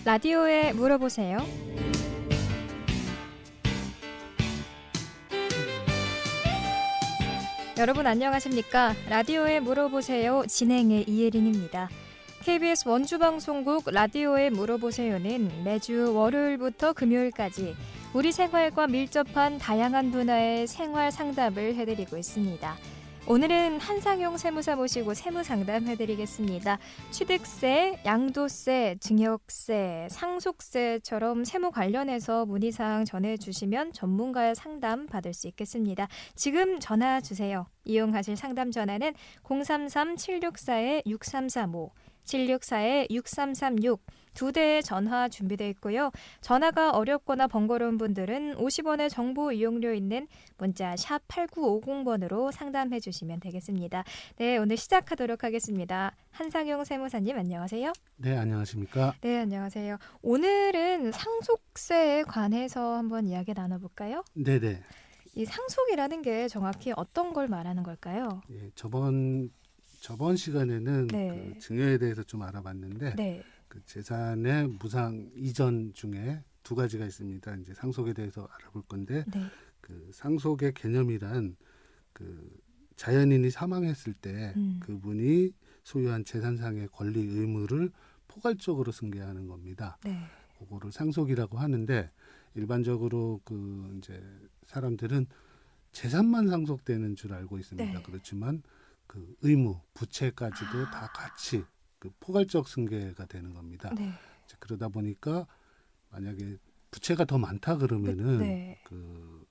라디오에 물어보세요. 여러분 안녕하십니까? 라디오에 물어보세요. 진행의 이예린입니다. KBS 원주방송국 라디오에 물어보세요는 매주 월요일부터 금요일까지 우리 생활과 밀접한 다양한 분야의 생활 상담을 해드리고 있습니다. 오늘은 한상용 세무사 모시고 세무상담 해드리겠습니다. 취득세, 양도세, 증여세, 상속세처럼 세무 관련해서 문의사항 전해주시면 전문가의 상담 받을 수 있겠습니다. 지금 전화 주세요. 이용하실 상담 전화는 033-764-6335, 764-6336 두 대의 전화 준비되어 있고요. 전화가 어렵거나 번거로운 분들은 50원의 정보 이용료 있는 문자 샵 8950번으로 상담해 주시면 되겠습니다. 네, 오늘 시작하도록 하겠습니다. 한상용 세무사님 안녕하세요. 네, 안녕하십니까? 네, 안녕하세요. 오늘은 상속세에 관해서 한번 이야기 나눠볼까요? 네네. 이 상속이라는 게 정확히 어떤 걸 말하는 걸까요? 예, 저번 시간에는 네. 그 증여에 대해서 좀 알아봤는데 네. 그 재산의 무상 이전 중에 두 가지가 있습니다. 이제 상속에 대해서 알아볼 건데 네. 그 상속의 개념이란 그 자연인이 사망했을 때 그분이 소유한 재산상의 권리 의무를 포괄적으로 승계하는 겁니다. 네. 그거를 상속이라고 하는데 일반적으로 그 이제 사람들은 재산만 상속되는 줄 알고 있습니다. 네. 그렇지만 그 의무, 부채까지도 다 같이 그 포괄적 승계가 되는 겁니다. 네. 이제 그러다 보니까 만약에 부채가 더 많다 그러면은 네. 그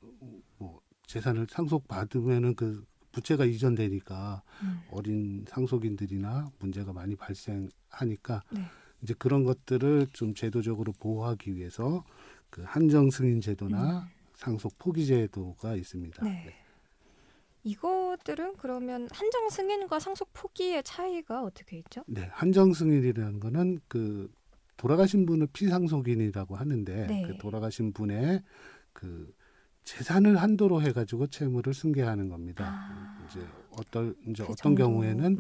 뭐 재산을 상속받으면은 그 부채가 이전되니까 어린 상속인들이나 문제가 많이 발생하니까 네. 이제 그런 것들을 좀 제도적으로 보호하기 위해서 그 한정 승인 제도나 상속 포기 제도가 있습니다. 네. 네. 이것들은 그러면 한정 승인과 상속 포기의 차이가 어떻게 있죠? 네, 한정 승인이라는 거는 그 돌아가신 분을 피상속인이라고 하는데 네. 그 돌아가신 분의 그 재산을 한도로 해가지고 채무를 승계하는 겁니다. 이제 어떤 정도. 경우에는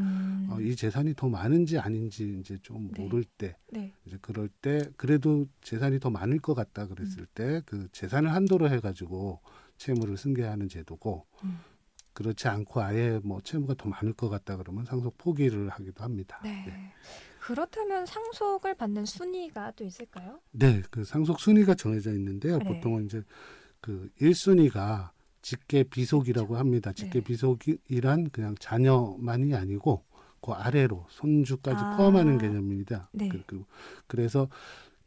이 재산이 더 많은지 아닌지 이제 좀 네. 모를 때, 네. 이제 그럴 때 그래도 재산이 더 많을 것 같다 그랬을 때 그 재산을 한도로 해가지고 채무를 승계하는 제도고. 그렇지 않고 아예 뭐 채무가 더 많을 것 같다 그러면 상속 포기를 하기도 합니다. 네. 네. 그렇다면 상속을 받는 순위가 또 있을까요? 네, 그 상속 순위가 정해져 있는데요. 네. 보통은 이제 그 1순위가 직계 비속이라고 합니다. 직계 비속이란 그냥 자녀만이 아니고 그 아래로 손주까지 포함하는 개념입니다. 네. 그래서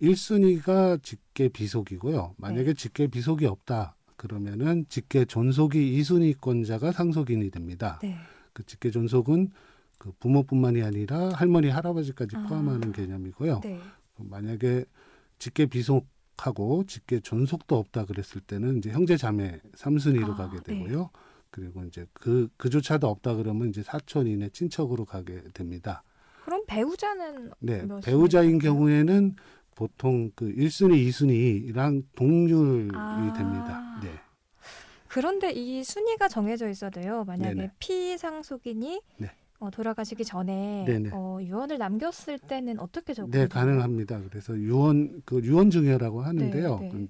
1순위가 직계 비속이고요. 만약에 네. 직계 비속이 없다. 그러면은 직계 존속이 2순위권자가 상속인이 됩니다. 네. 그 직계 존속은 그 부모뿐만이 아니라 할머니, 할아버지까지 포함하는 개념이고요. 네. 만약에 직계 비속하고 직계 존속도 없다 그랬을 때는 이제 형제 자매 3순위로 가게 되고요. 네. 그리고 이제 그조차도 없다 그러면 이제 사촌이네 친척으로 가게 됩니다. 그럼 배우자는 네, 몇 배우자인 순위일까요? 경우에는 보통 그 1순위, 2순위랑 동률이 됩니다. 네. 그런데 이 순위가 정해져 있어도요. 만약에 네네. 피상속인이 네. 돌아가시기 전에 네네. 유언을 남겼을 때는 어떻게 적용이 네, 되나요? 가능합니다. 그래서 유언 증여라고 하는데요. 네, 네.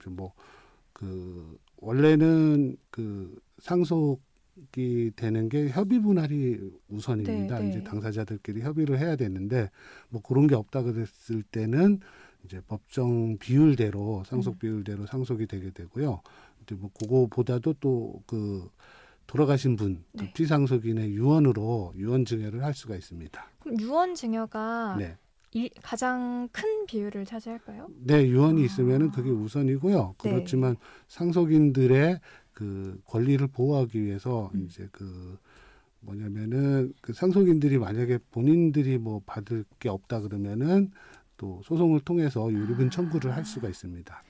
그 원래는 그 상속이 되는 게 협의 분할이 우선입니다. 네, 네. 이제 당사자들끼리 협의를 해야 되는데 뭐 그런 게 없다 그랬을 때는 이제 법정 비율대로 상속 비율대로 상속이 되게 되고요. 이제 뭐 그거보다도 또 그 돌아가신 분, 그 네. 피상속인의 유언으로 유언 증여를 할 수가 있습니다. 그럼 유언 증여가 네. 가장 큰 비율을 차지할까요? 네, 유언이 있으면은 그게 우선이고요. 네. 그렇지만 상속인들의 그 권리를 보호하기 위해서 이제 그 뭐냐면은 그 상속인들이 만약에 본인들이 뭐 받을 게 없다 그러면은 또 소송을 통해서 유류분 청구를 할 수가 있습니다.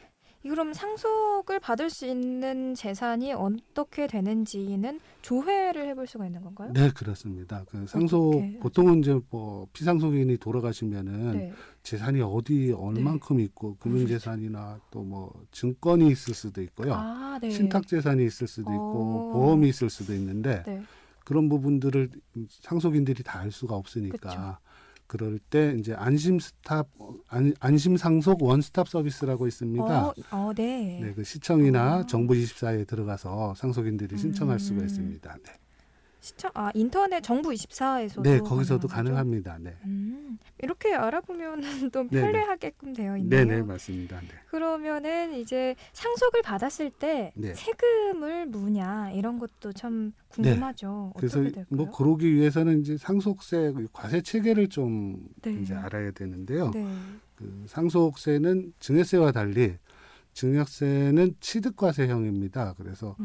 그럼 상속을 받을 수 있는 재산이 어떻게 되는지는 조회를 해볼 수가 있는 건가요? 네, 그렇습니다. 그 상속 어떻게 보통은 이제 뭐 피상속인이 돌아가시면은 네. 재산이 어디 얼만큼 있고 금융재산이나 또 뭐 증권이 있을 수도 있고요. 네. 신탁재산이 있을 수도 있고 보험이 있을 수도 있는데 네. 그런 부분들을 상속인들이 다 알 수가 없으니까 그쵸. 그럴 때 이제 안심 상속 원스톱 서비스라고 있습니다. 네. 네, 그 시청이나 정부24에 들어가서 상속인들이 신청할 수가 음. 있습니다. 네. 인터넷 정부 24에서도 네, 거기서도 가능합니다. 네. 이렇게 알아보면 또 네네. 편리하게끔 되어 있네요. 네, 맞습니다. 네. 그러면은 이제 상속을 받았을 때 네. 세금을 무냐 이런 것도 참 궁금하죠. 그래서 어떻게 될까요? 뭐 그러기 위해서는 이제 상속세 과세 체계를 좀 네. 이제 알아야 되는데요. 네. 그 상속세는 증여세와 달리 증여세는 취득과세형입니다. 그래서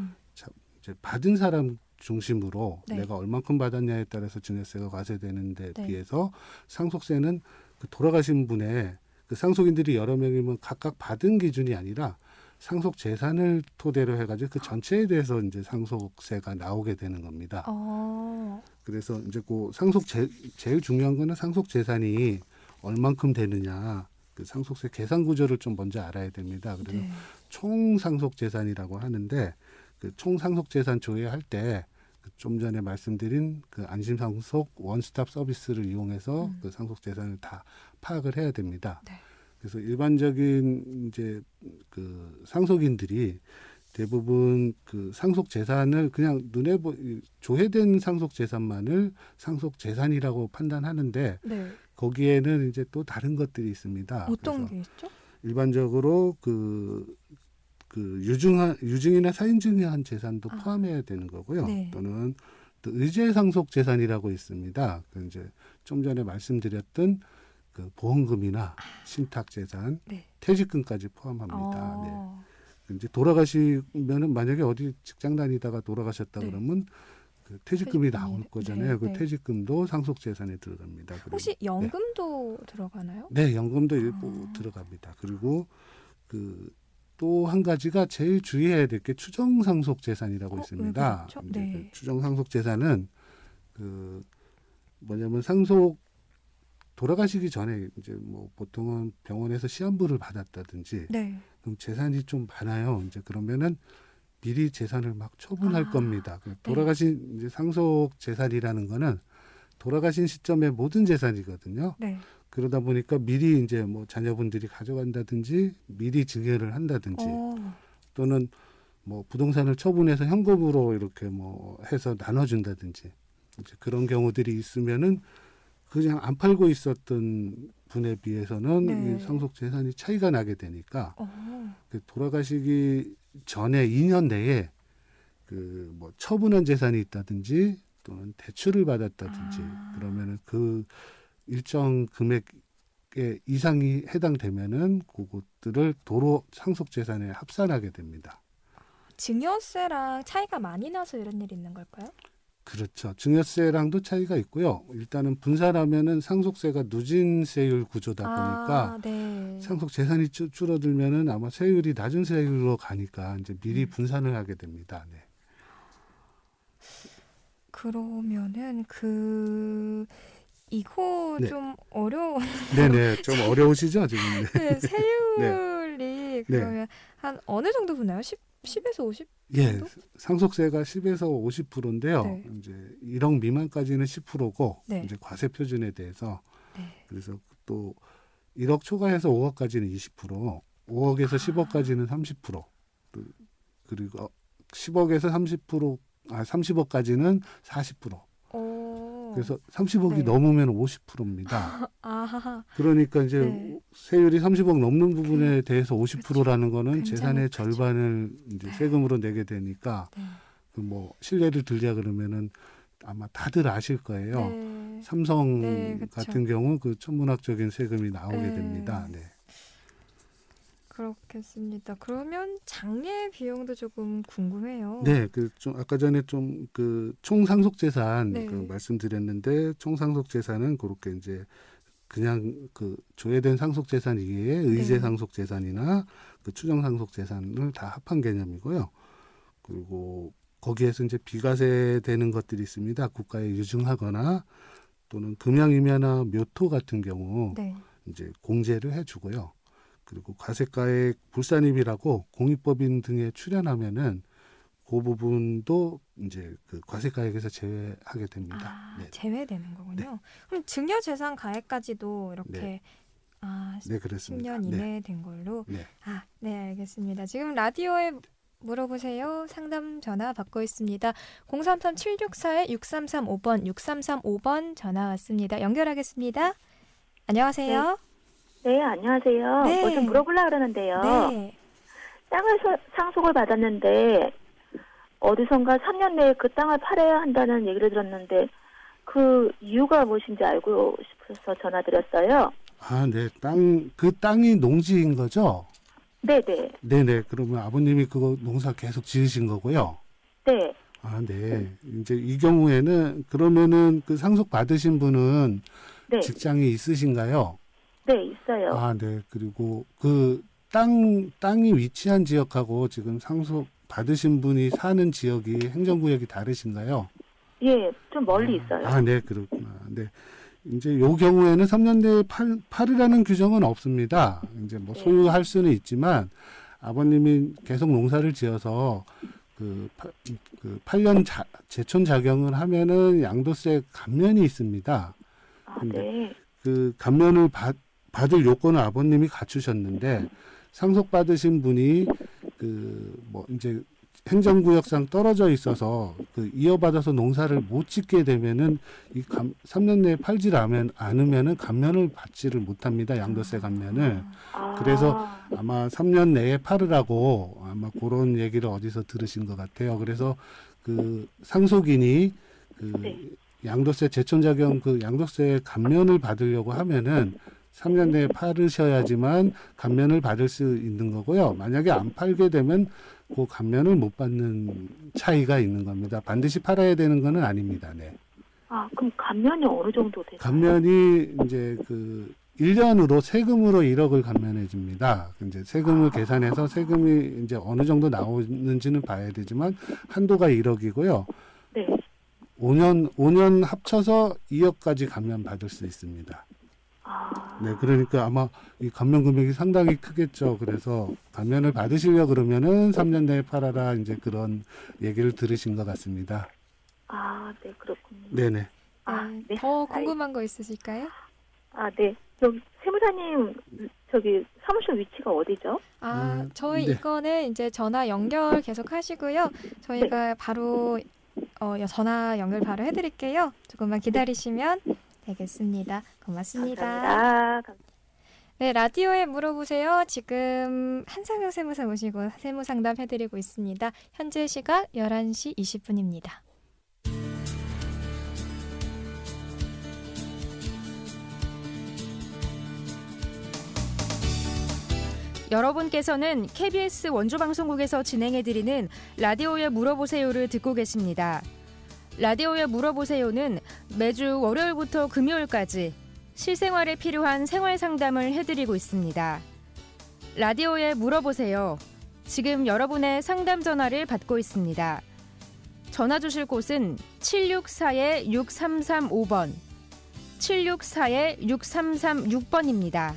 이제 받은 사람 중심으로 네. 내가 얼만큼 받았냐에 따라서 증여세가 과세되는 데 네. 비해서 상속세는 그 돌아가신 분의 그 상속인들이 여러 명이면 각각 받은 기준이 아니라 상속 재산을 토대로 해가지고 그 전체에 대해서 이제 상속세가 나오게 되는 겁니다. 그래서 이제 그 제일 중요한 거는 상속 재산이 얼만큼 되느냐 그 상속세 계산 구조를 좀 먼저 알아야 됩니다. 그래서 네. 총 상속 재산이라고 하는데 그 총 상속 재산 조회할 때 좀 전에 말씀드린 그 안심 상속 원스톱 서비스를 이용해서 그 상속 재산을 다 파악을 해야 됩니다. 네. 그래서 일반적인 이제 그 상속인들이 대부분 그 상속 재산을 그냥 조회된 상속 재산만을 상속 재산이라고 판단하는데 네. 거기에는 이제 또 다른 것들이 있습니다. 어떤 그래서 게 있죠? 일반적으로 그 유증이나 사인증여한 재산도 포함해야 되는 거고요. 네. 또는 또 의제 상속 재산이라고 있습니다. 그 이제 좀 전에 말씀드렸던 그 보험금이나 신탁 재산, 네. 퇴직금까지 포함합니다. 네. 이제 돌아가시면은 만약에 어디 직장 다니다가 돌아가셨다 네. 그러면 그 퇴직금이 퇴직금이, 나올 거잖아요. 네, 그 네. 퇴직금도 상속 재산에 들어갑니다. 그리고, 혹시 연금도 들어가나요? 네, 연금도 일부 들어갑니다. 그리고 그 또 한 가지가 제일 주의해야 될 게 추정 상속 재산이라고 있습니다. 왜 그렇죠? 이제 네. 그 추정 상속 재산은 그 뭐냐면 돌아가시기 전에 이제 뭐 보통은 병원에서 시한부를 받았다든지 네. 그럼 재산이 좀 많아요. 이제 그러면은 미리 재산을 막 처분할 겁니다. 돌아가신 이제 상속 재산이라는 거는 돌아가신 시점에 모든 재산이거든요. 네. 그러다 보니까 미리 이제 뭐 자녀분들이 가져간다든지 미리 증여를 한다든지 또는 뭐 부동산을 처분해서 현금으로 이렇게 뭐 해서 나눠준다든지 이제 그런 경우들이 있으면은 그냥 안 팔고 있었던 분에 비해서는 네. 이 상속 재산이 차이가 나게 되니까 그 돌아가시기 전에 2년 내에 그 뭐 처분한 재산이 있다든지 또는 대출을 받았다든지 그러면은 그 일정 금액의 이상이 해당되면은 그것들을 도로 상속 재산에 합산하게 됩니다. 증여세랑 차이가 많이 나서 이런 일이 있는 걸까요? 그렇죠. 증여세랑도 차이가 있고요. 일단은 분산하면은 상속세가 누진세율 구조다 보니까 네. 상속 재산이 줄어들면은 아마 세율이 낮은 세율로 가니까 이제 미리 분산을 하게 됩니다. 네. 그러면은 이거 네. 좀 어려워. 네네. 좀 어려우시죠 지금? 네, 세율이 그러면 네. 한 어느 정도 붙나요? 10에서 50 예, 정도? 상속세가 10에서 50%인데요. 네. 이제 1억 미만까지는 10%고 네. 이제 과세 표준에 대해서 네. 그래서 또 1억 초과해서 5억까지는 20%, 5억에서 10억까지는 30%, 그리고 10억에서 30억까지는 40%. 그래서 30억이 네. 넘으면 50%입니다. 그러니까 이제 네. 세율이 30억 넘는 부분에 대해서 50%라는 거는 굉장히 재산의 크죠. 절반을 이제 세금으로 내게 되니까 네. 그 뭐 실례를 들자 그러면은 아마 다들 아실 거예요. 네. 삼성 네, 그쵸. 같은 경우 그 천문학적인 세금이 나오게 네. 됩니다. 네. 그렇겠습니다. 그러면 장례 비용도 조금 궁금해요. 네, 그 좀 아까 전에 좀 그 총상속재산 네. 그 말씀드렸는데 총상속재산은 그렇게 이제 그냥 그 조회된 상속재산 이외에 의제 네. 상속재산이나 그 추정상속재산을 다 합한 개념이고요. 그리고 거기에서 이제 비과세되는 것들이 있습니다. 국가에 유증하거나 또는 금양임야나 묘토 같은 경우 네. 이제 공제를 해주고요. 그리고 과세가액 불산입이라고 공익법인 등에 출연하면은 그 부분도 이제 그 과세가액에서 제외하게 됩니다. 네. 제외되는 거군요. 네. 그럼 증여재산 가액까지도 이렇게 네. 네, 그렇습니다. 10년 이내 된 걸로. 네. 네, 알겠습니다. 지금 라디오에 물어보세요. 상담 전화 받고 있습니다. 033-764-6335번, 6335번 전화 왔습니다. 연결하겠습니다. 안녕하세요. 네, 안녕하세요. 네. 뭐 좀 물어보려고 그러는데요. 네. 땅을 상속을 받았는데 어디선가 3년 내에 그 땅을 팔아야 한다는 얘기를 들었는데 그 이유가 무엇인지 알고 싶어서 전화드렸어요. 네. 그 땅이 농지인 거죠? 네네. 네네. 그러면 아버님이 그거 농사 계속 지으신 거고요. 네. 네. 이제 이 경우에는 그러면은 그 상속 받으신 분은 네. 직장이 있으신가요? 네, 있어요. 네. 그리고 그 땅이 위치한 지역하고 지금 상속 받으신 분이 사는 지역이 행정구역이 다르신가요? 예, 좀 멀리 있어요. 네. 그렇구나. 네. 이제 요 경우에는 3년 내에 팔으라는 규정은 없습니다. 이제 뭐 소유할 수는 있지만 아버님이 계속 농사를 지어서 그 8년 제촌 작용을 하면은 양도세 감면이 있습니다. 근데 네. 그 감면을 받을 요건을 아버님이 갖추셨는데 상속받으신 분이 그 뭐 이제 행정구역상 떨어져 있어서 그 이어받아서 농사를 못 짓게 되면은 3년 내에 팔지 않으면은 감면을 받지를 못합니다. 양도세 감면을. 그래서 아마 3년 내에 팔으라고 아마 그런 얘기를 어디서 들으신 것 같아요. 그래서 그 상속인이 그 양도세 제촌자경 그 양도세 감면을 받으려고 하면은 3년 내에 팔으셔야지만 감면을 받을 수 있는 거고요. 만약에 안 팔게 되면 그 감면을 못 받는 차이가 있는 겁니다. 반드시 팔아야 되는 거는 아닙니다. 네. 그럼 감면이 어느 정도 되나요? 감면이 이제 그 1년으로 세금으로 1억을 감면해 줍니다. 이제 세금을 계산해서 세금이 이제 어느 정도 나오는지는 봐야 되지만 한도가 1억이고요. 네. 5년 합쳐서 2억까지 감면 받을 수 있습니다. 네, 그러니까 아마 이 감면 금액이 상당히 크겠죠. 그래서 감면을 받으시려 그러면은 3년 내에 팔아라 이제 그런 얘기를 들으신 것 같습니다. 네, 그렇군요. 네네. 네. 더 궁금한 거 있으실까요? 네. 저기 세무사님 저기 사무실 위치가 어디죠? 저희 네. 이거는 이제 전화 연결 계속 하시고요. 저희가 바로 전화 연결 바로 해드릴게요. 조금만 기다리시면 되겠습니다. 고맙습니다. 감사합니다. 네, 라디오에 물어보세요. 지금 한상혁 세무사 모시고 세무 상담 해드리고 있습니다. 현재 시각 11시 20분입니다. 여러분께서는 KBS 원주방송국에서 진행해드리는 라디오에 물어보세요를 듣고 계십니다. 라디오에 물어보세요는 매주 월요일부터 금요일까지 실생활에 필요한 생활 상담을 해드리고 있습니다. 라디오에 물어보세요. 지금 여러분의 상담 전화를 받고 있습니다. 전화 주실 곳은 764-6335번, 764-6336번입니다.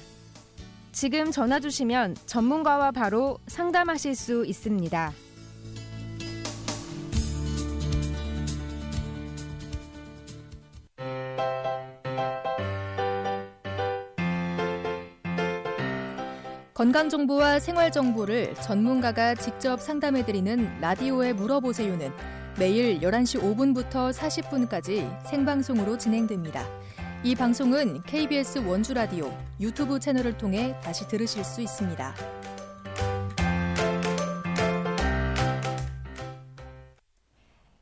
지금 전화 주시면 전문가와 바로 상담하실 수 있습니다. 건강정보와 생활정보를 전문가가 직접 상담해드리는 라디오에 물어보세요는 매일 11시 5분부터 40분까지 생방송으로 진행됩니다. 이 방송은 KBS 원주라디오 유튜브 채널을 통해 다시 들으실 수 있습니다.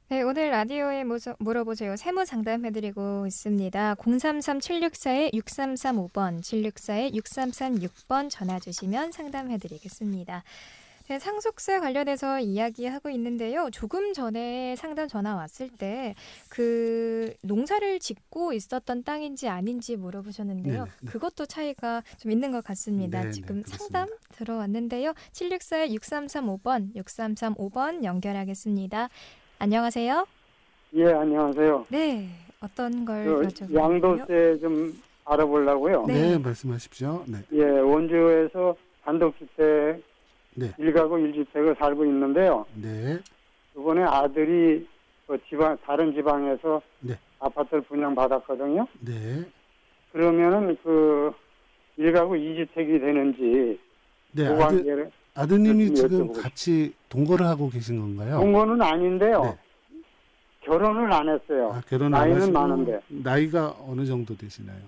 네, 오늘 라디오에 물어보세요. 세무 상담해드리고 있습니다. 033-764-6335번, 764-6336번 전화 주시면 상담해드리겠습니다. 네, 상속세 관련해서 이야기하고 있는데요. 조금 전에 상담 전화 왔을 때 그 농사를 짓고 있었던 땅인지 아닌지 물어보셨는데요. 네네. 그것도 차이가 좀 있는 것 같습니다. 네네, 지금 그렇습니다. 상담 들어왔는데요. 764-6335번, 6335번 연결하겠습니다. 안녕하세요. 예, 안녕하세요. 네, 어떤 걸 여쭤보세요? 양도세 좀 알아보려고요. 네. 네, 말씀하십시오. 네. 예, 원주에서 단독주택 네. 1가구 1주택을 살고 있는데요. 네. 이번에 아들이 그 다른 지방에서 네. 아파트를 분양받았거든요. 네. 그러면은 그 1가구 2주택이 되는지 네, 그 관계를 아드님이 좀 지금 여쭤보고 같이 동거를 하고 계신 건가요? 동거는 아닌데요. 네. 결혼을 안 했어요. 아, 결혼 안 나이는 하시고 많은데 나이가 어느 정도 되시나요?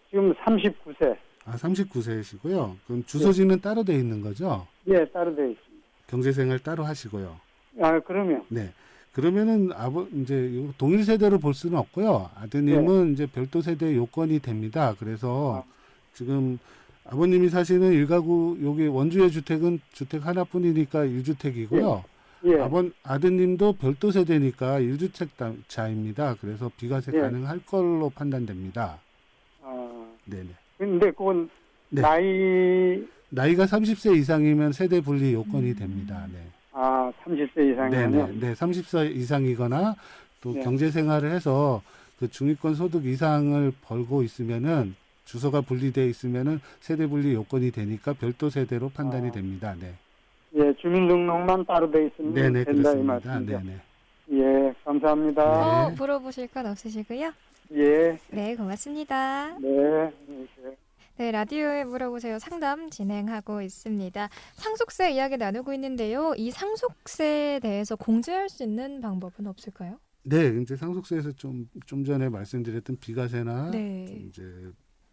지금 39세. 아, 39세이시고요. 그럼 주소지는 따로 돼 있는 거죠? 예, 따로 돼 있습니다. 경제생활 따로 하시고요. 아, 그러면 네. 그러면은 이제 동일 세대로 볼 수는 없고요. 아드님은 이제 별도 세대 요건이 됩니다. 그래서 지금 아버님이 사시는 일가구 여기 원주의 주택은 주택 하나뿐이니까 1주택이고요. 예. 아드님도 별도 세대니까 1주택자입니다. 그래서 비과세 예. 가능할 걸로 판단됩니다. 네네. 근데 그건 네. 나이가 30세 이상이면 세대 분리 요건이 됩니다. 네. 30세 이상이면요. 네, 30세 이상이거나 또 네. 경제 생활을 해서 그 중위권 소득 이상을 벌고 있으면은 주소가 분리되어 있으면은 세대 분리 요건이 되니까 별도 세대로 판단이 됩니다. 네. 예, 주민등록만 따로 돼 있으면 네네, 된다 이 그렇습니다. 말씀이죠. 네네. 예, 감사합니다. 네. 물어보실 건 없으시고요. 예, 네, 고맙습니다. 네. 네, 라디오에 물어보세요. 상담 진행하고 있습니다. 상속세 이야기 나누고 있는데요. 이 상속세에 대해서 공제할 수 있는 방법은 없을까요? 네, 이제 상속세에서 좀 전에 말씀드렸던 비과세나 네. 이제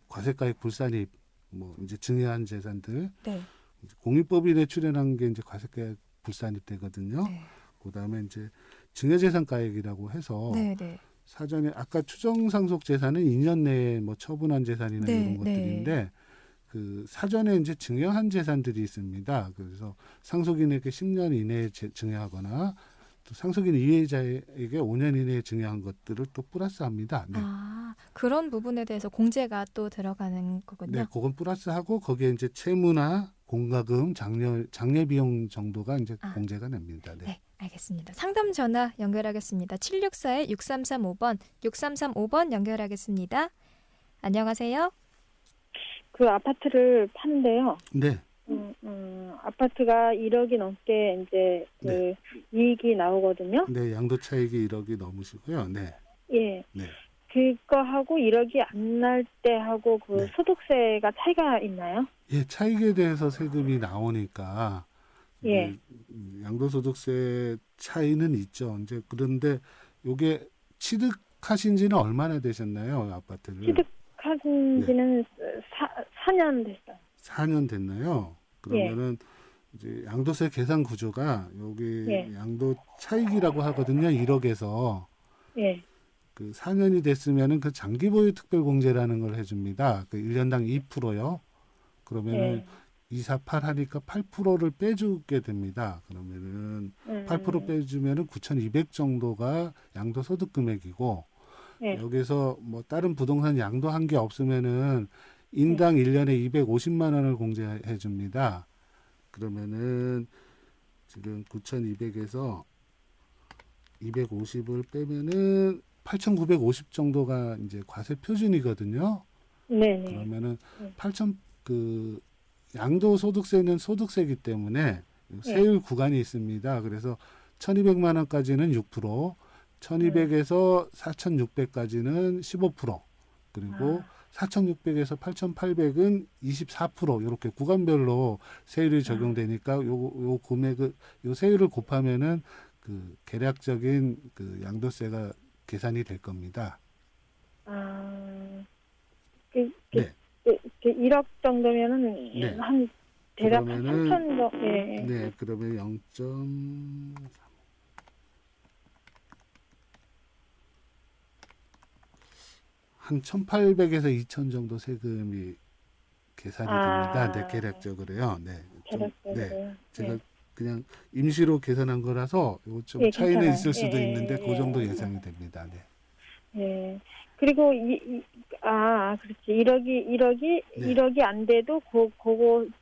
과세가액 불산입, 뭐 이제 증여한 재산들, 네. 이제 공유법인에 출연한 게 이제 과세가액 불산입 되거든요. 네. 그다음에 이제 증여재산가액이라고 해서 네, 네. 사전에 아까 추정 상속 재산은 2년 내에 뭐 처분한 재산이나 네, 이런 것들인데 그 사전에 이제 증여한 재산들이 있습니다. 그래서 상속인에게 10년 이내에 증여하거나 또 상속인 이해자에게 5년 이내에 증여한 것들을 또 플러스합니다. 네. 그런 부분에 대해서 공제가 또 들어가는 거군요. 네, 그건 플러스하고 거기에 이제 채무나 공과금, 장례 비용 정도가 이제 공제가 됩니다. 네. 네, 알겠습니다. 상담 전화 연결하겠습니다. 764-6335번, 6335번 연결하겠습니다. 안녕하세요. 그 아파트를 파는데요. 네. 아파트가 1억이 넘게 이제 그 이익이 나오거든요. 네, 양도 차익이 1억이 넘으시고요. 네. 예. 네. 그거하고 1억이 안 날 때하고 그 네. 소득세가 차이가 있나요? 예, 차익에 대해서 세금이 나오니까 예. 양도소득세 차이는 있죠. 이제 그런데 요게 취득하신 지는 얼마나 되셨나요, 아파트를? 취득하신 지는 4년 됐어요. 4년 됐나요? 그러면은 이제 양도세 계산 구조가 여기 양도 차익이라고 하거든요. 1억에서. 예. 그 4년이 됐으면은 그 장기 보유 특별 공제라는 걸 해줍니다. 그 1년당 2%요. 그러면은 2, 4, 8 하니까 8%를 빼주게 됩니다. 그러면은 8% 빼주면은 9,200 정도가 양도소득 금액이고 여기서 뭐 다른 부동산 양도한 게 없으면은 인당 1년에 250만 원을 공제해 줍니다. 그러면은 지금 9,200에서 250을 빼면은 8,950 정도가 이제 과세 표준이거든요. 네. 그러면은 8,000 그 양도소득세는 소득세이기 때문에 세율 구간이 있습니다. 그래서 1,200만 원까지는 6%, 1,200에서 4,600까지는 15%, 그리고 4,600에서 8,800은 24% 이렇게 구간별로 세율이 적용되니까 요 금액을 요 세율을 곱하면은 그 계략적인 그 양도세가 계산이 될 겁니다. 그 1억 정도면은 한 대략 한 3천 정도. 네, 그러면 0.3 한 1,800에서 2,000 정도 세금이 계산이 됩니다. 네, 계략적으로요. 네. 제가 그냥 임시로 계산한 거라서 좀 차이는 괜찮아요. 있을 수도 있는데 그 정도 예상이 됩니다. 네. 네. 그리고 그렇지. 1억이 안 돼도 그거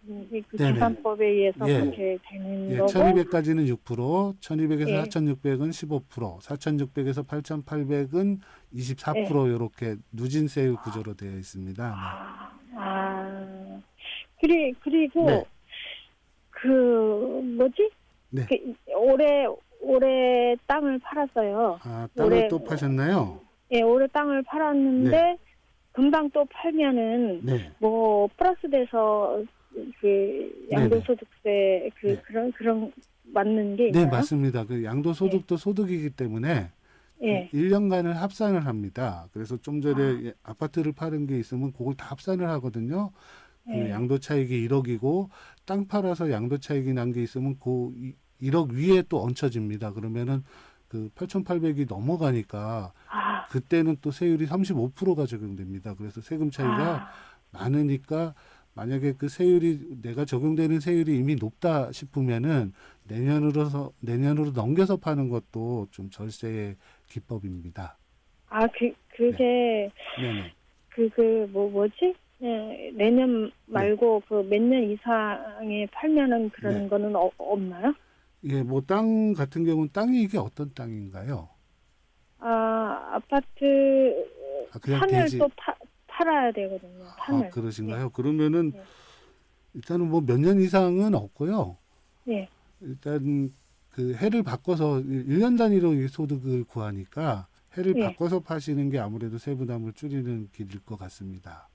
그 계산법에 의해서 그렇게 되는 거고. 1,200까지는 6%, 1,200에서 4,600은 15%, 4,600에서 8,800은 24% 이렇게 누진세율 구조로 되어 있습니다. 그리고 그 뭐지? 네. 그 올해 땅을 팔았어요. 아, 땅을 올해- 또 파셨나요? 예, 올해 땅을 팔았는데 네. 금방 또 팔면은 네. 뭐 플러스 돼서 그 양도소득세 네. 그런 맞는 게 네, 있나요? 맞습니다. 그 양도소득도 소득이기 때문에 예. 1년간을 합산을 합니다. 그래서 좀 전에 아파트를 파는 게 있으면 그걸 다 합산을 하거든요. 그 예. 양도 차익이 1억이고 땅 팔아서 양도 차익이 난 게 있으면 그 1억 위에 또 얹혀집니다. 그러면은 그 8,800이 넘어가니까 아, 그때는 또 세율이 35%가 적용됩니다. 그래서 세금 차이가 많으니까 만약에 그 세율이 내가 적용되는 세율이 이미 높다 싶으면은 내년으로 넘겨서 파는 것도 좀 절세의 기법입니다. 그게 네네. 뭐지? 예, 내년 말고 그 몇 년 이상에 팔면은 그런 네. 거는 없나요? 예, 뭐 땅 같은 경우는 땅이 이게 어떤 땅인가요? 아파트 그냥 산을 대지. 또 팔아야 되거든요. 산을. 그러신가요? 그러면은 네. 일단은 뭐 몇 년 이상은 없고요. 예. 일단 그 해를 바꿔서 1년 단위로 이 소득을 구하니까 해를 예. 바꿔서 파시는 게 아무래도 세부담을 줄이는 길일 것 같습니다.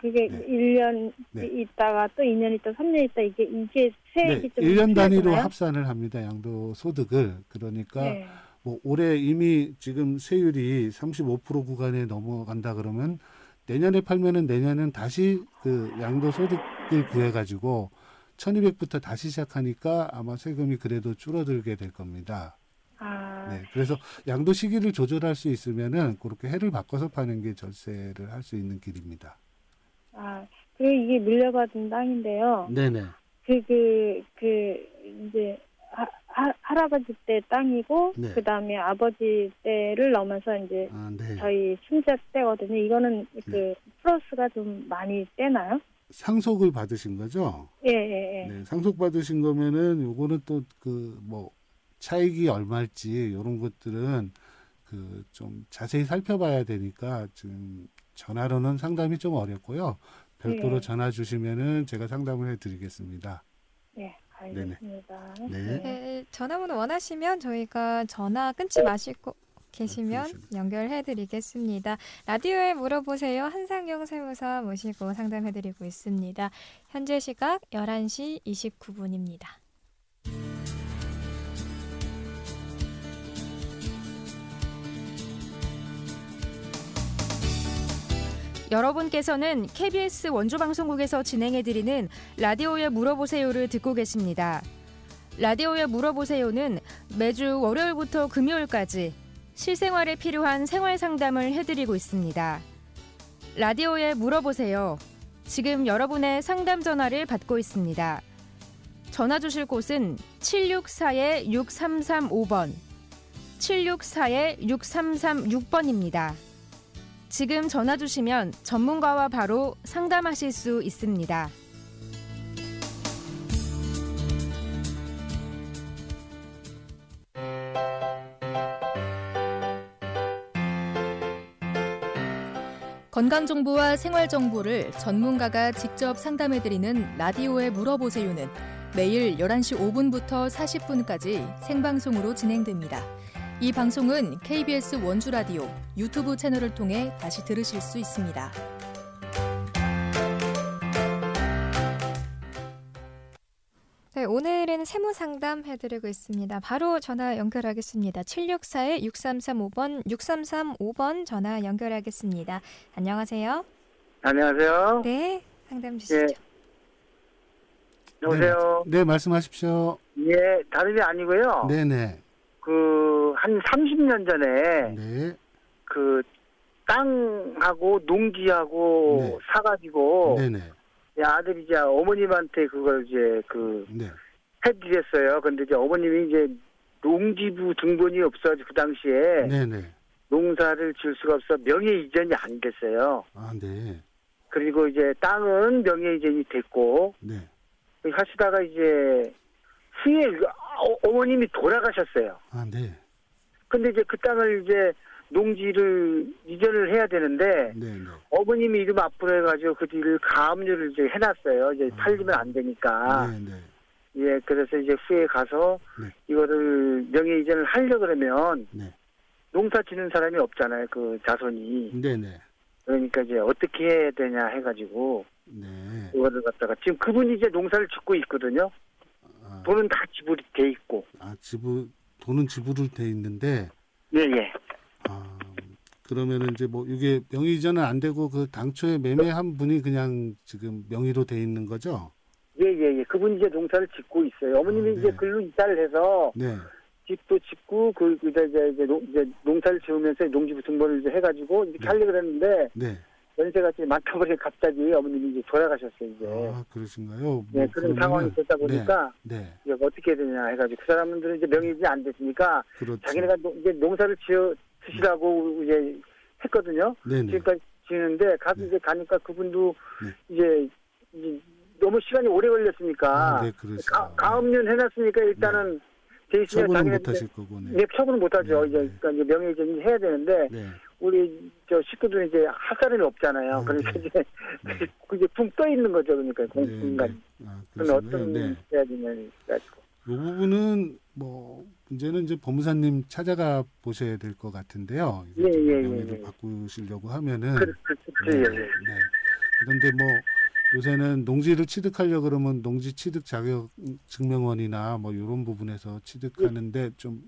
그게 네. 1년 네. 있다가 또 2년 있다 3년 있다 이게 네, 세액이 좀 1년 단위로 틀려지나요? 합산을 합니다. 양도 소득을. 그러니까 네. 뭐 올해 이미 지금 세율이 35% 구간에 넘어간다 그러면 내년에 팔면은 내년은 다시 그 양도 소득을 구해 가지고 1,200부터 다시 시작하니까 아마 세금이 그래도 줄어들게 될 겁니다. 네, 그래서 양도 시기를 조절할 수 있으면은 그렇게 해를 바꿔서 파는 게 절세를 할 수 있는 길입니다. 그리고 이게 물려받은 땅인데요. 네네. 이제 할아버지 때 땅이고 네. 그다음에 아버지 때를 넘어서 이제 네. 저희 친자 때거든요. 이거는 네. 플러스가 좀 많이 떼나요? 상속을 받으신 거죠? 예. 네, 상속 받으신 거면은 요거는 또 그 뭐 차익이 얼마일지 이런 것들은 그 좀 자세히 살펴봐야 되니까 지금 전화로는 상담이 좀 어렵고요. 별도로 예. 전화 주시면은 제가 상담을 해드리겠습니다. 네, 알겠습니다. 네. 네, 전화번호 원하시면 저희가 전화 끊지 마시고 계시면 그러시면. 연결해드리겠습니다. 라디오에 물어보세요. 한상영 세무사 모시고 상담해드리고 있습니다. 현재 시각 11시 29분입니다. 여러분께서는 KBS 원주방송국에서 진행해드리는 라디오에 물어보세요를 듣고 계십니다. 라디오에 물어보세요는 매주 월요일부터 금요일까지 실생활에 필요한 생활 상담을 해드리고 있습니다. 라디오에 물어보세요. 지금 여러분의 상담 전화를 받고 있습니다. 전화 주실 곳은 764-6335번, 764-6336번입니다. 지금 전화 주시면 전문가와 바로 상담하실 수 있습니다. 건강정보와 생활정보를 전문가가 직접 상담해드리는 라디오에 물어보세요는 매일 11시 5분부터 40분까지 생방송으로 진행됩니다. 이 방송은 KBS 원주라디오 유튜브 채널을 통해 다시 들으실 수 있습니다. 네, 오늘은 세무 상담 해드리고 있습니다. 바로 전화 연결하겠습니다. 764-6335번, 6335번 전화 연결하겠습니다. 안녕하세요. 안녕하세요. 네, 상담 주시죠. 여보세요. 네, 말씀하십시오. 예, 다름이 아니고요. 네네. 한 30년 전에 네. 그 땅하고 농지하고 네. 사가지고 네네. 아들이 이제 어머님한테 그걸 이제 네. 해드렸어요. 근데 이제 어머님이 이제 농지부 등본이 없어서 그 당시에 네네. 농사를 지을 수가 없어 명예 이전이 안 됐어요. 네. 그리고 이제 땅은 명예 이전이 됐고 네. 하시다가 이제 후에 어머님이 돌아가셨어요. 네. 근데 이제 그 땅을 이제 농지를 이전을 해야 되는데 네네. 어머님이 이름 앞으로 해가지고 그 뒤를 가압류를 이제 해놨어요. 이제 팔리면 안 되니까. 네네. 예, 그래서 이제 후에 가서 네. 이거를 명예 이전을 하려 그러면 네. 농사 짓는 사람이 없잖아요. 그 자손이. 네네. 그러니까 이제 어떻게 해야 되냐 해가지고 네. 이거를 갖다가 지금 그분이 이제 농사를 짓고 있거든요. 아, 돈은 다 지불이 돼 있고. 돈은 지불을 돼 있는데, 예, 예. 그러면은 이제 뭐 이게 명의 이전은 안 되고 그 당초에 매매한 분이 그냥 지금 명의로 돼 있는 거죠? 예, 예, 예. 그분이 이제 농사를 짓고 있어요. 어머님이 네. 이제 글로 이사를 해서 네. 집도 짓고 이제 농사를 지으면서 농지부 등본을 이제 해가지고 이렇게 네. 하려고 그랬는데 네. 연세가 이제 많다 보니 갑자기 어머님이 이제 돌아가셨어요. 이제. 아, 그러신가요? 네, 그런 상황이 됐다 보니까 네. 이제 어떻게 해야 되냐 해가지고 그 사람들은 이제 명의이전이 안 됐으니까 그렇죠. 자기네가 이제 농사를 드시라고 이제 했거든요. 네네. 지금까지 지는데 네. 이제 가니까 그분도 네. 이제 너무 시간이 오래 걸렸으니까 네, 그렇죠. 가업년 해놨으니까 일단은 돼 있으면 처분은 자기네 못 하실 거고, 네. 네, 처분은 못 하죠. 네, 이제 네. 그러니까 이제 명예이전이 해야 되는데 네. 우리 저 식구들은 이제 할 사람이 없잖아요. 그러니까 네. 이제 네. 그게 붕 떠 있는 거죠. 그러니까 공간이. 아, 그럼 그러시군요. 어떤 네. 해야 되냐 가지고. 이 부분은 뭐 문제는 이제 법무사님 찾아가 보셔야 될 것 같은데요. 예, 예, 명의를 예. 바꾸시려고 하면은 그렇죠. 네, 예, 예. 네. 그런데 뭐 요새는 농지를 취득하려 그러면 농지 취득 자격 증명원이나 뭐 이런 부분에서 취득하는데 좀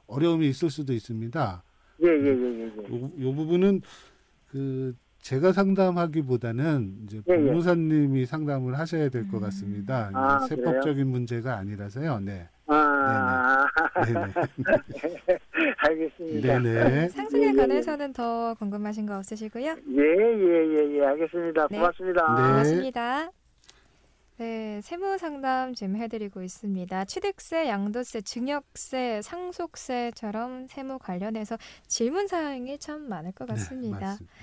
어려움이 있을 수도 있습니다. 예, 예, 예, 예. 요 부분은 그 제가 상담하기보다는 이제 예, 예. 법무사님이 상담을 하셔야 될 것 같습니다. 아, 이제 세법적인 문제가 아니라서요. 네. 아, 네네. 알겠습니다. 네네. 상속에 예, 예, 관해서는 더 궁금하신 거 없으시고요? 예, 예, 예, 예, 알겠습니다. 네. 고맙습니다. 네. 고맙습니다. 네, 세무 상담 지금 해드리고 있습니다. 취득세, 양도세, 증여세, 상속세처럼 세무 관련해서 질문 사항이 참 많을 것 같습니다. 네, 맞습니다.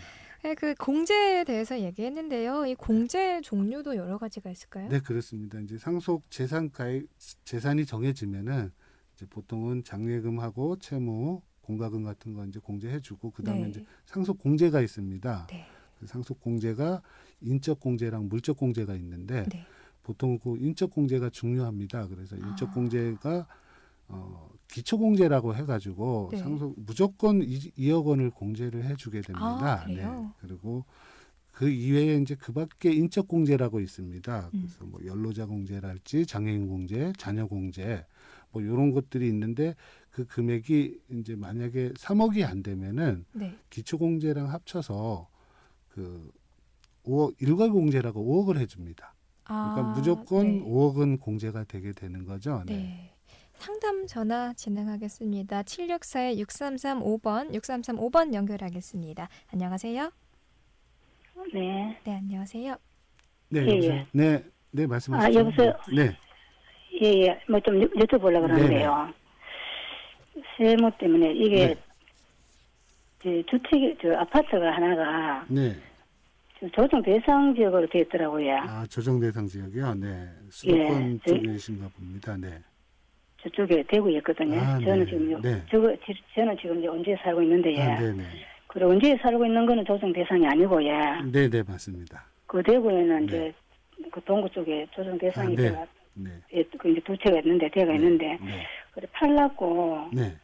네, 그 공제에 대해서 얘기했는데요. 이 공제 종류도 여러 가지가 있을까요? 네, 그렇습니다. 이제 상속 재산이 정해지면은 이제 보통은 장례금하고 채무, 공과금 같은 거 이제 공제해주고 그다음에 네. 이제 상속 공제가 있습니다. 네. 그 상속 공제가 인적 공제랑 물적 공제가 있는데 네. 보통 그 인적 공제가 중요합니다. 그래서 인적 공제가 기초 공제라고 해가지고 네. 상속 무조건 2억 원을 공제를 해주게 됩니다. 아, 그래요? 그리고 그 이외에 이제 그밖에 인적 공제라고 있습니다. 그래서 뭐 연로자 공제랄지 장애인 공제, 자녀 공제 뭐 이런 것들이 있는데 그 금액이 이제 만약에 3억이 안 되면은 네. 기초 공제랑 합쳐서 그 5억 일괄 공제라고 5억을 해줍니다. 그러니까 무조건 네. 5억은 공제가 되게 되는 거죠. 네. 상담 전화 진행하겠습니다. 764-6335번, 6335번 연결하겠습니다. 안녕하세요. 네. 네, 안녕하세요. 네, 예, 여보세요? 예. 네, 네, 말씀하시죠. 아, 여보세요? 네, 예, 예. 뭐 좀 여쭤보려고 그러는데요. 세무 때문에 이게 아파트가 하나가 네. 조정 대상 지역으로 되어 있더라고요. 아, 조정 대상 지역이요. 네, 수도권 예, 쪽이신가 봅니다. 네. 저쪽에 대구에 있거든요. 아, 저는 네. 지금 네. 저는 지금 이제 원주에 살고 있는데, 아, 네, 네, 그리고 원주에 살고 있는 거는 조정 대상이 아니고, 네, 네, 맞습니다. 그 대구에는 네. 이제 그 동구 쪽에 조정 대상이 아, 네. 제가 네, 그 이제 두 채가 있는데, 대가 있는데, 네, 그래 팔라고 네,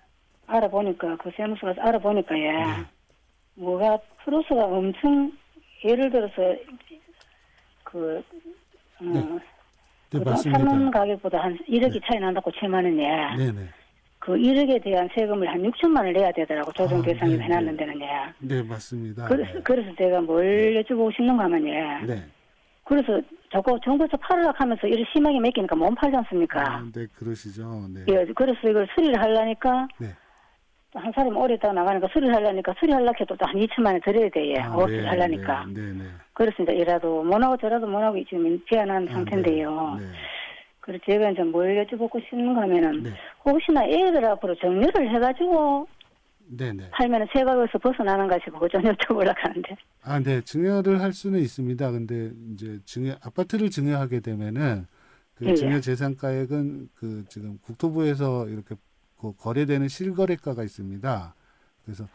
알아보니까 그 세무서 가서 알아보니까 네. 뭐가 프로스가 엄청 예를 들어서 그 네, 그동안 맞습니다. 사는 가격보다 한 1억이 차이 난다고 치면은 네, 네, 그 1억에 대한 세금을 한 6천만 원을 내야 되더라고 조정 아, 대상에 네, 해놨는 네. 데는 네, 맞습니다. 그래서 제가 뭘 여쭤보고 싶는가 하면 네, 그래서 저거 정부에서 팔으라고 하면서 이렇게 심하게 맡기니까 못 팔지 않습니까? 아, 네, 그러시죠. 네, 예, 그래서 이걸 수리를 하려니까 네. 한 사람이 오래 있다가 나가니까 수리하려니까 수리하려고 해도 또 한 2천만 원 드려야 돼. 아, 어떻게 하려니까. 네, 네, 네. 그래서 이제 이라도 못하고 저라도 못하고 지금 제한한 상태인데요. 네, 그래서 제가 이제 뭘 여쭤보고 싶는가 하면은 네, 혹시나 애들 앞으로 정리를 해가지고 네, 네. 팔면은 세금에서 벗어나는가 싶어 그거 좀 여쭤보려고 하는데. 아, 네, 증여를 할 수는 있습니다. 근데 이제 아파트를 증여하게 되면은 그 예, 증여 예. 재산가액은 그 지금 국토부에서 이렇게 그 거래되는 실거래가가 있습니다. 그래서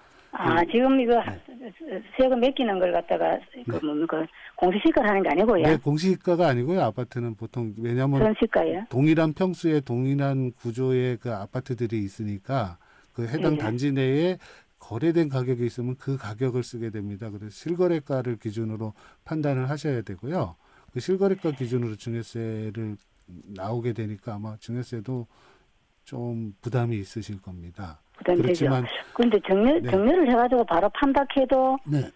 지금 이거 네. 세금 맡기는 걸 갖다가 그 공시시가를 하는 게 아니고요. 네, 공시가가 아니고요. 아파트는 보통 왜냐하면 전시가요. 동일한 평수에 동일한 구조의 그 아파트들이 있으니까 그 해당 네네. 단지 내에 거래된 가격이 있으면 그 가격을 쓰게 됩니다. 그래서 실거래가를 기준으로 판단을 하셔야 되고요. 그 실거래가 기준으로 증여세를 나오게 되니까 아마 증여세도 좀 부담이 있으실 겁니다. 부담되죠. 그런데 정렬을 해가지고 바로 판박해도 네.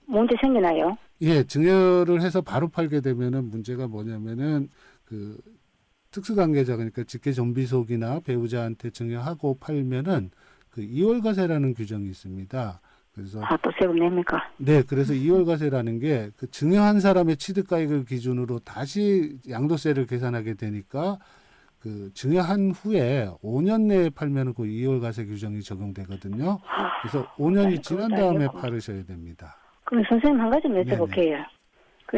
문제 생기나요? 예, 증여를 해서 바로 팔게 되면은 문제가 뭐냐면은 그 특수관계자 그러니까 직계존비속이나 배우자한테 증여하고 팔면은 그 이월과세라는 규정이 있습니다. 그래서 또 세금 냅니까? 네, 그래서 이월과세라는 게 그 증여한 사람의 취득가액을 기준으로 다시 양도세를 계산하게 되니까 그 증여한 후에 5년 내에 팔면은 그 이월과세 규정이 적용되거든요. 그래서 5년이 지난 다음에 팔으셔야 됩니다. 그럼 선생님 한 가지 여쭤볼게요.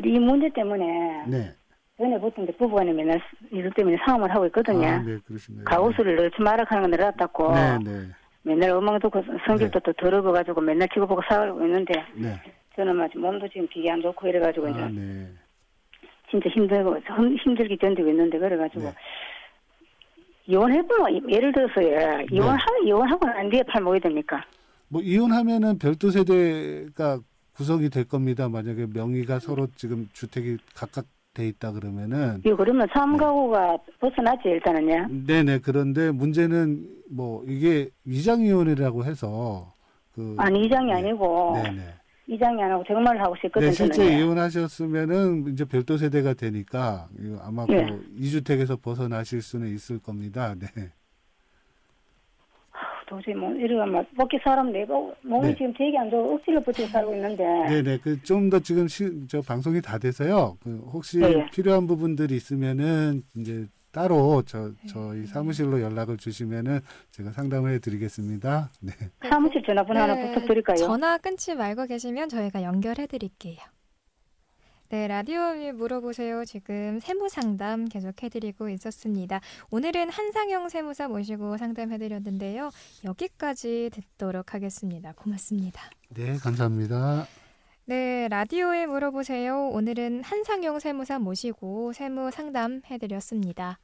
이 문제 때문에 네. 전에부터 이제 부부간에 맨날 이것 때문에 싸움을 하고 있거든요. 네, 그러시네요. 가구수를 넣지 마라 하는 건 늘었다고. 네, 네. 맨날 엉망도고 성질도 또 더러워가지고 맨날 치고보고 싸우고 있는데 네. 저는 마치 몸도 지금 비기 안 좋고 이래가지고 이제 네. 진짜 힘들게 견디고 있는데 그래가지고 네. 이혼해보면 예를 들어서 이혼하고 난 뒤에 팔면 됩니까? 뭐 이혼하면은 별도 세대가 구성이 될 겁니다. 만약에 명의가 서로 지금 주택이 각각 돼 있다 그러면은. 그러면 삼가구가 벗어나지 일단은요. 네네. 그런데 문제는 뭐 이게 위장이혼이라고 해서 이장이 아니고. 네네. 이장이 안 하고 정말 하고 싶거든요. 네, 실제 이혼하셨으면은 이제 별도 세대가 되니까 아마 예. 그 2주택에서 벗어나실 수는 있을 겁니다. 네. 도저히 이러면 막 먹기 사람 내고 몸이 네. 지금 되게 안 좋고 억지로 버티고 살고 있는데. 네네. 좀 더 지금 저 방송이 다 돼서요. 혹시 네. 필요한 부분들이 있으면은 이제 따로 저희 사무실로 연락을 주시면은 제가 상담을 해드리겠습니다. 네. 사무실 전화번호 하나 부탁드릴까요? 전화 끊지 말고 계시면 저희가 연결해드릴게요. 네, 라디오에 물어보세요. 지금 세무상담 계속해드리고 있었습니다. 오늘은 한상영 세무사 모시고 상담해드렸는데요. 여기까지 듣도록 하겠습니다. 고맙습니다. 네, 감사합니다. 네, 라디오에 물어보세요. 오늘은 한상용 세무사 모시고 세무 상담해드렸습니다.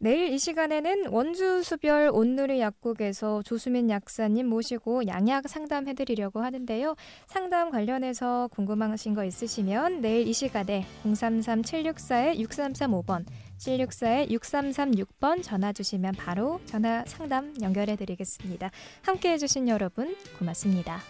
내일 이 시간에는 원주 수별 온누리 약국에서 조수민 약사님 모시고 양약 상담해드리려고 하는데요. 상담 관련해서 궁금하신 거 있으시면 내일 이 시간에 033-764-6335번, 764-6336번 전화 주시면 바로 전화 상담 연결해드리겠습니다. 함께해 주신 여러분 고맙습니다.